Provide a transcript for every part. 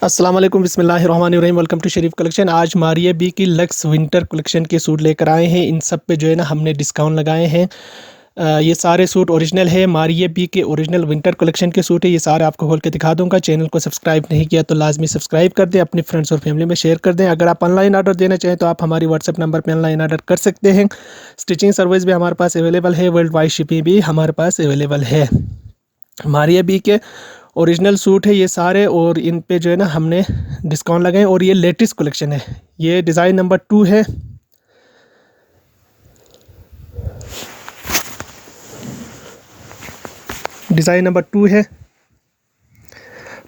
अस्सलाम वालेकुम बिस्मिल्लाहिर्रहमानिर्रहीम। Welcome to Sharif collection. आज मारिया बी की लक्स विंटर कलेक्शन के सूट लेकर आए हैं। इन सब पे जो है ना हमने डिस्काउंट लगाए हैं। ये सारे सूट ओरिजिनल है, मारिया बी के ओरिजिनल विंटर कलेक्शन के सूट है। ये सारे आपको खोल के दिखा दूंगा। चैनल को सब्सक्राइब नहीं किया तो लाजमी सब्सक्राइब कर दें, अपने फ्रेंड्स और फैमिली में शेयर कर दें। अगर आप ऑनलाइन ऑर्डर देना चाहें तो आप हमारी व्हाट्सएप नंबर पर ऑनलाइन ऑर्डर कर सकते हैं। स्टिचिंग सर्विस भी हमारे पास अवेलेबल है, वर्ल्ड वाइड शिपिंग भी हमारे पास अवेलेबल है। मारिया बी के ओरिजिनल सूट है ये सारे, और इन पे जो है ना हमने डिस्काउंट लगाए। और ये लेटेस्ट कलेक्शन है, ये डिज़ाइन नंबर 2 है। डिज़ाइन नंबर 2 है।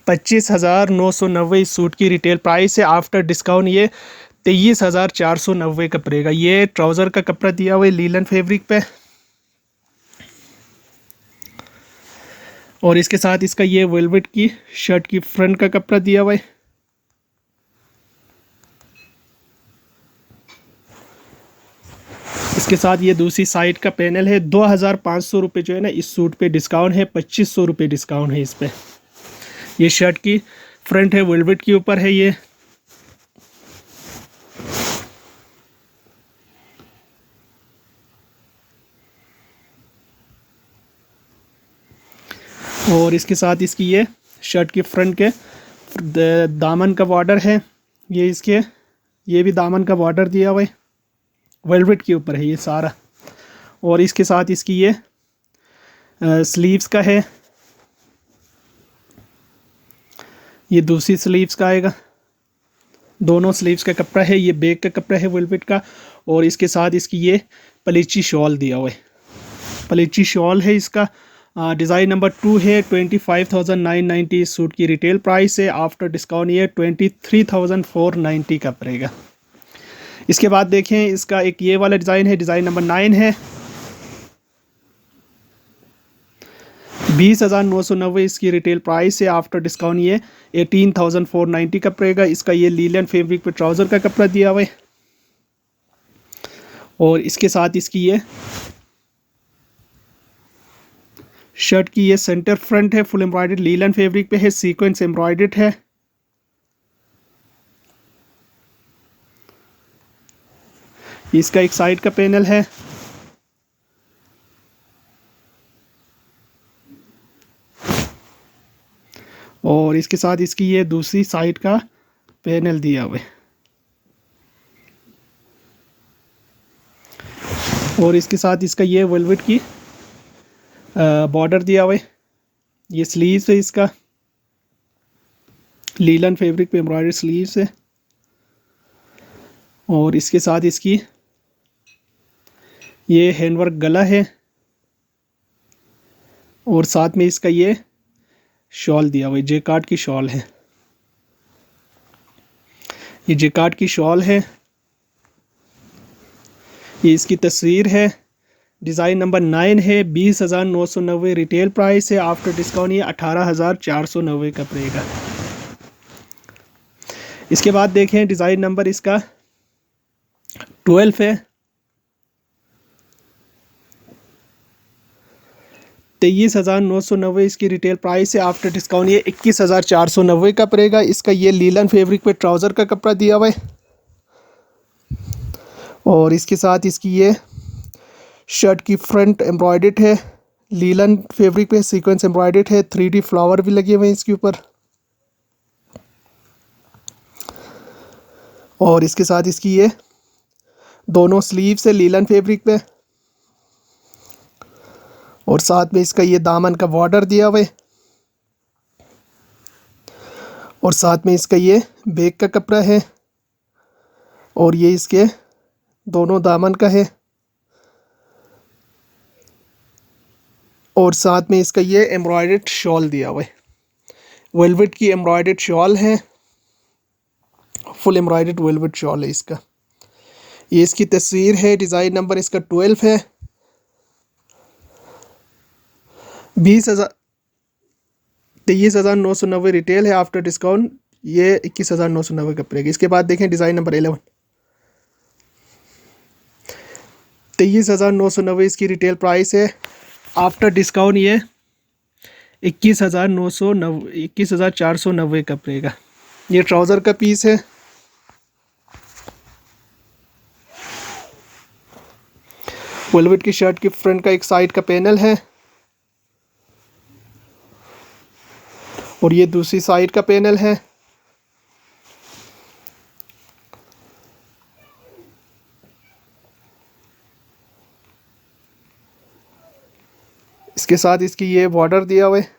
25,990 इस सूट की रिटेल प्राइस है। आफ्टर डिस्काउंट ये 23,490 का पड़ेगा। ये ट्राउज़र का कपड़ा दिया हुआ है लीलन फैब्रिक पे, और इसके साथ इसका ये वेलवेट की शर्ट की फ्रंट का कपड़ा दिया हुआ है। इसके साथ ये दूसरी साइड का पैनल है। 2,500 रुपये जो है ना इस सूट पे डिस्काउंट है। 2,500 रुपये डिस्काउंट है इस पे। ये शर्ट की फ्रंट है, वेलवेट के ऊपर है ये। और इसके साथ इसकी ये शर्ट की फ्रंट के दामन का बॉर्डर है। ये इसके ये भी दामन का बॉर्डर दिया हुआ है, वेलवेट के ऊपर है ये सारा। और इसके साथ इसकी ये स्लीव्स का है। ये दूसरी स्लीव्स का आएगा, दोनों स्लीव्स का कपड़ा है। ये बैक का कपड़ा है वेलवेट का। और इसके साथ इसकी ये पलीची शॉल दिया हुआ है, पलीची शॉल है इसका। डिज़ाइन नंबर 2 है। 25,990 इस सूट की रिटेल प्राइस है। आफ्टर डिस्काउंट ये 23,490 का पड़ेगा। इसके बाद देखें इसका एक ये वाला डिज़ाइन है, डिज़ाइन नंबर 9 है। 20,990 इसकी रिटेल प्राइस है। आफ्टर डिस्काउंट ये 18,490 का पड़ेगा। इसका ये लीलन फैब्रिक पे ट्राउज़र का कपड़ा दिया हुआ है। और इसके साथ इसकी ये शर्ट की ये सेंटर फ्रंट है, फुल एम्ब्रॉयडर्ड लीलन फैब्रिक पे है, सीक्वेंस एम्ब्रॉयडर्ड है। इसका एक साइड का पैनल है। और इसके साथ इसकी ये दूसरी साइड का पैनल दिया हुआ है। और इसके साथ इसका ये वेलवेट की बॉर्डर दिया हुआ है। ये स्लीव्स है इसका, लीलन फैब्रिक पे एम्ब्रॉयडर्ड स्लीव्स है। और इसके साथ इसकी ये हैंडवर्क गला है। और साथ में इसका ये शॉल दिया हुआ है, जेकार्ड की शॉल है। ये जेकार्ड की शॉल है। ये इसकी तस्वीर है। डिज़ाइन नंबर 9 है। 20,990 रिटेल प्राइस है। आफ्टर डिस्काउंट ये 18,490 का पड़ेगा। इसके बाद देखें डिज़ाइन नंबर इसका 12 है। 23,990 इसकी रिटेल प्राइस है। आफ्टर डिस्काउंट ये 21,490 का पड़ेगा। इसका ये लीलन फैब्रिक पे ट्राउज़र का कपड़ा दिया हुआ है। और इसके साथ इसकी ये शर्ट की फ्रंट एम्ब्रॉयडर्ड है, लीलन फैब्रिक पे सीक्वेंस एम्ब्रॉयडर्ड है। 3D फ्लावर भी लगे हुए हैं इसके ऊपर। और इसके साथ इसकी ये दोनों स्लीव्स है लीलन फैब्रिक पे। और साथ में इसका ये दामन का बॉर्डर दिया हुआ है। और साथ में इसका ये बैक का कपड़ा है। और ये इसके दोनों दामन का है। और साथ में इसका ये एम्ब्रॉयडर्ड शॉल दिया हुआ है, वेलवेट की एम्ब्रॉयडर्ड शॉल है, फुल एम्ब्रॉयडर्ड वेलवेट शॉल है इसका। ये इसकी तस्वीर है। डिज़ाइन नंबर इसका 12 है। 23,990 रिटेल है। आफ्टर डिस्काउंट ये 21,990 का पड़ेगा। इसके बाद देखें डिज़ाइन नंबर 11। 23,990 इसकी रिटेल प्राइस है। आफ्टर डिस्काउंट ये 21,490 का पड़ेगा। ये ट्राउज़र का पीस है। वेलवेट की शर्ट की फ्रंट का एक साइड का पैनल है और ये दूसरी साइड का पैनल है। इसके साथ इसकी ये बॉर्डर दिया हुआ है,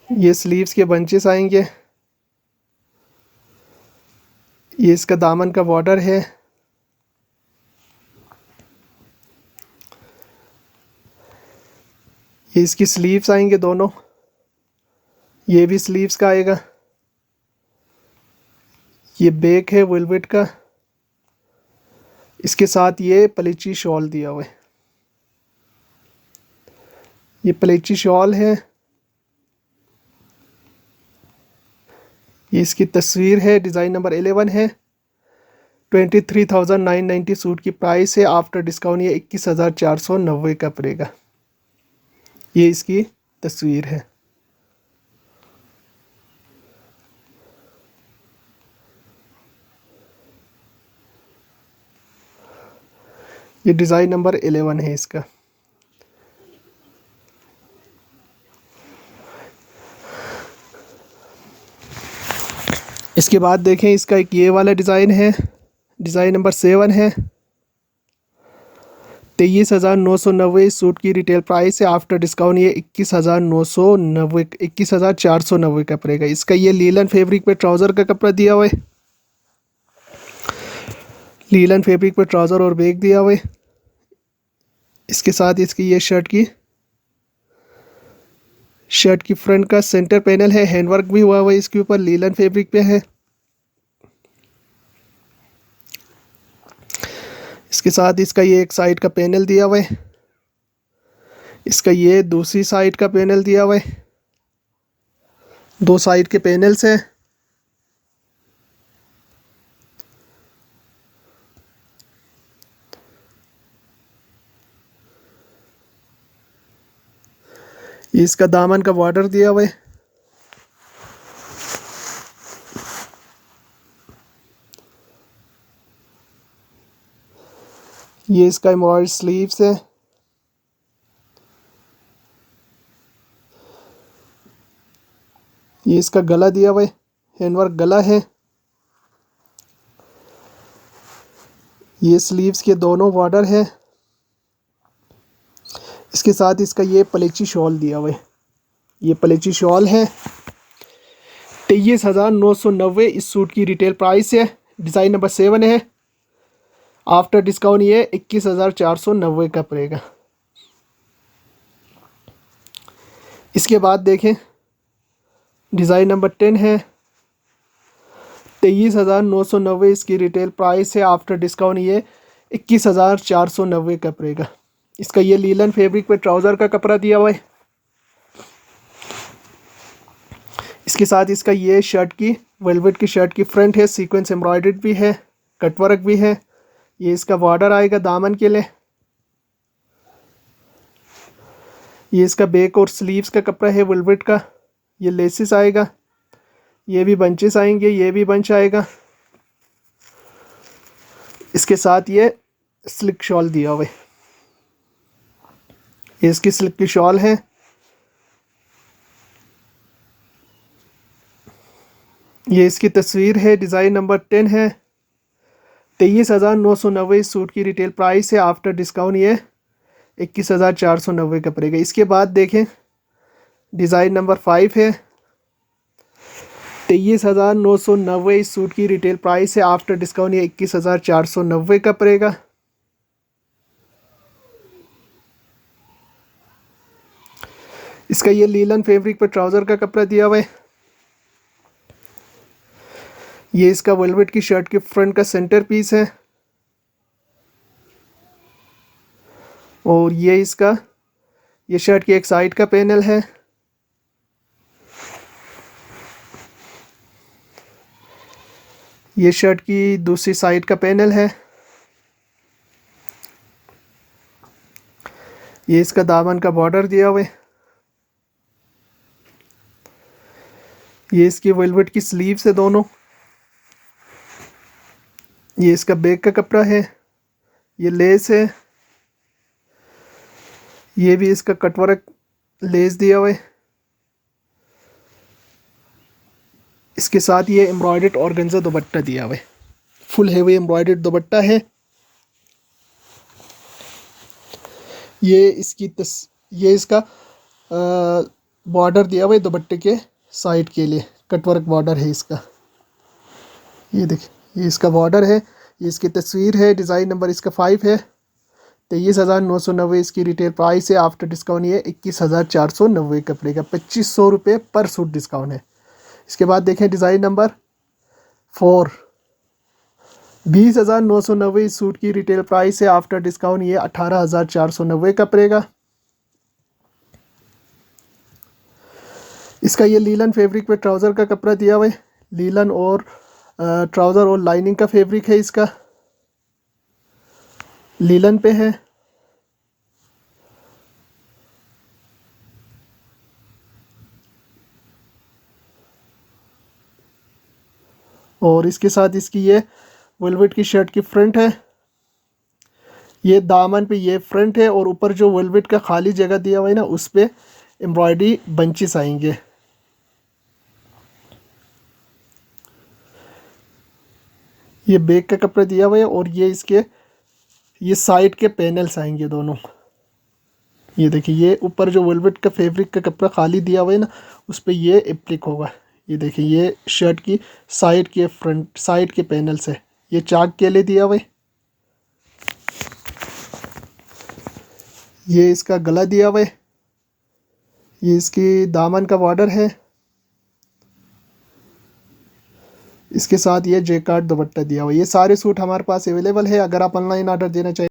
ये स्लीव्स के बंचेस आएंगे, ये इसका दामन का बॉर्डर है। ये इसकी स्लीव्स आएंगे दोनों, ये भी स्लीव्स का आएगा। ये बैक है वेलवेट का, इसके साथ ये पलेची शॉल दिया हुआ है, ये पलेची शॉल है। ये इसकी तस्वीर है, डिज़ाइन नंबर 11 है। 23,990 सूट की प्राइस है। आफ्टर डिस्काउंट ये 21,490 का पड़ेगा। ये इसकी तस्वीर है। ये डिज़ाइन नंबर 11 है इसका। इसके बाद देखें, इसका एक ये वाला डिज़ाइन है, डिज़ाइन नंबर 7 है। 23,990 इस सूट की रिटेल प्राइस है। आफ्टर डिस्काउंट ये 21,990 21,490 का पड़ेगा। इसका ये लीलन फैब्रिक पे ट्राउज़र का कपड़ा दिया हुआ है, लीलन फैब्रिक पे ट्राउज़र और बैग दिया हुआ है। इसके साथ इसकी ये शर्ट की फ्रंट का सेंटर पैनल है, हैंडवर्क भी हुआ हुआ है इसके ऊपर, लीलन फैब्रिक पे है। इसके साथ इसका ये एक साइड का पैनल दिया हुआ है, इसका ये दूसरी साइड का पैनल दिया हुआ है, दो साइड के पैनल्स हैं। ये इसका दामन का बॉर्डर दिया हुआ है। ये इसका एम्ब्रॉयडर्ड स्लीव्स है। ये इसका गला दिया हुआ है, हैंडवर्क गला है। ये स्लीव्स के दोनों बॉर्डर है। इसके साथ इसका ये पलेची शॉल दिया हुआ है, ये पलेची शॉल है। 23,990 इस सूट की रिटेल प्राइस है। डिज़ाइन नंबर 7 है। आफ्टर डिस्काउंट ये 21,490 का पड़ेगा। इसके बाद देखें, डिज़ाइन नंबर 10 है। 23,990 इसकी रिटेल प्राइस है। आफ्टर डिस्काउंट ये 21,490 का पड़ेगा। इसका ये लीलन फैब्रिक पे ट्राउज़र का कपड़ा दिया हुआ है। इसके साथ इसका ये शर्ट की वेलवेट की शर्ट की फ्रंट है, सीक्वेंस एम्ब्रॉयडर्ड भी है, कटवर्क भी है। ये इसका बॉर्डर आएगा दामन के लिए। ये इसका बैक और स्लीव्स का कपड़ा है वेलवेट का। ये लेसिस आएगा, ये भी बंचेस आएंगे, ये भी बंच आएगा। इसके साथ ये स्लिक शॉल दिया हुआ है, ये इसकी स्लिक की शॉल है। ये इसकी तस्वीर है, डिज़ाइन नंबर 10 है। 23,990 सूट की रिटेल प्राइस है। आफ्टर डिस्काउंट ये 21,490 का पड़ेगा। इसके बाद देखें, डिज़ाइन नंबर 5 है। 23,990 इस सूट की रिटेल प्राइस है। आफ्टर डिस्काउंट ये 21,490 का पड़ेगा। इसका ये लीलन फैब्रिक पर ट्राउज़र का कपड़ा दिया हुआ है। ये इसका वेलवेट की शर्ट के फ्रंट का सेंटर पीस है और ये इसका ये शर्ट की एक साइड का पैनल है। ये शर्ट की दूसरी साइड का पैनल है। ये इसका दामन का बॉर्डर दिया हुआ है। ये इसकी वेलवेट की स्लीव्स है दोनों। ये इसका बैक का कपड़ा है, ये लेस है, ये भी इसका कटवर्क लेस दिया हुआ है। इसके साथ ये एम्ब्रॉयडर्ड ऑर्गेन्जा दुपट्टा दिया हुआ है, फुल हैवी एम्ब्रॉयडर्ड दुपट्टा है। ये इसका बॉर्डर दिया हुआ है दुपट्टे के साइड के लिए, कटवर्क बॉर्डर है इसका। ये देखिए, ये इसका बॉर्डर है, ये इसकी तस्वीर है। डिज़ाइन नंबर इसका 5 है। 23,990 इसकी रिटेल प्राइस है। आफ्टर डिस्काउंट ये 21,490 कपड़े का 2500 रुपये पर सूट डिस्काउंट है। इसके बाद देखें डिज़ाइन नंबर 4, 20,990 इस सूट की रिटेल प्राइस है। आफ्टर डिस्काउंट ये 18,490 का पड़ेगा। इसका ये लीलन फैब्रिक पे ट्राउज़र का कपड़ा दिया हुआ है, लीलन और ट्राउज़र और लाइनिंग का फैब्रिक है, इसका लीलन पे है। और इसके साथ इसकी ये वेलवेट की शर्ट की फ्रंट है, ये दामन पे ये फ्रंट है और ऊपर जो वेलवेट का खाली जगह दिया हुआ है ना, उस पे एम्ब्रॉयडरी बंचेस आएंगे। ये बैक का कपड़ा दिया हुआ है और ये साइड के पैनल्स आएंगे दोनों। ये देखिए, ये ऊपर जो वेलवेट का फैब्रिक का कपड़ा खाली दिया हुआ है ना, उस पे ये एप्लिक होगा। ये देखिए, ये शर्ट की फ्रंट साइड के पैनल्स है, ये चाक के लिए दिया हुआ है। ये इसका गला दिया हुआ है, ये इसकी दामन का बॉर्डर है। इसके साथ ये जेकार्ड दुपट्टा दिया हुआ है। ये सारे सूट हमारे पास अवेलेबल है। अगर आप ऑनलाइन ऑर्डर देना चाहिए